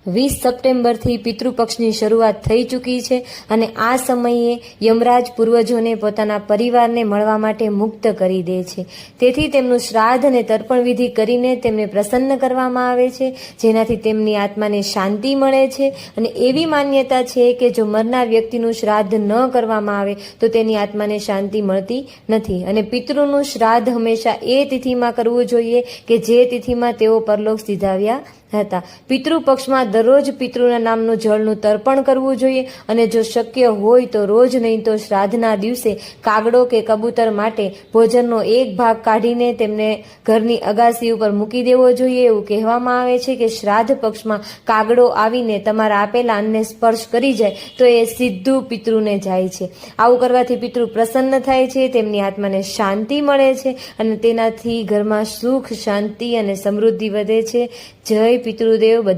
20 સપ્ટેમ્બરથી પિતૃપક્ષની શરૂઆત થઈ ચૂકી છે અને આ સમયે યમરાજ પૂર્વજોને પોતાના પરિવારને મળવા માટે મુક્ત કરી દે છે. તેથી તેમનું શ્રાદ્ધ અને તર્પણ વિધિ કરીને તેમને પ્રસન્ન કરવામાં આવે છે, જેનાથી તેમની આત્માને શાંતિ મળે છે. અને એવી માન્યતા છે કે જો મરનાર વ્યક્તિનું શ્રાદ્ધ ન કરવામાં આવે તો તેની આત્માને શાંતિ મળતી નથી. અને પિતૃનું શ્રાદ્ધ હંમેશા એ તિથિમાં કરવું જોઈએ કે જે તિથિમાં તેઓ પરલોક સિધાવ્યા હતા. પિતૃપક્ષમાં દરરોજ પિતૃના નામનું જળનું તર્પણ કરવું જોઈએ અને જો શક્ય હોય તો રોજ નહીં તો શ્રાદ્ધના દિવસે કાગડો કે કબૂતર માટે ભોજનનો એક ભાગ કાઢીને તેમને ઘરની અગાસી ઉપર મૂકી દેવો જોઈએ. એવું કહેવામાં આવે છે કે શ્રાદ્ધ પક્ષમાં કાગડો આવીને તમારા આપેલા અન્નને સ્પર્શ કરી જાય તો એ સીધું પિતૃને જાય છે. આવું કરવાથી પિતૃ પ્રસન્ન થાય છે, તેમની આત્માને શાંતિ મળે છે અને તેનાથી ઘરમાં સુખ, શાંતિ અને સમૃદ્ધિ વધે છે. જય પિતૃદેવ. બધા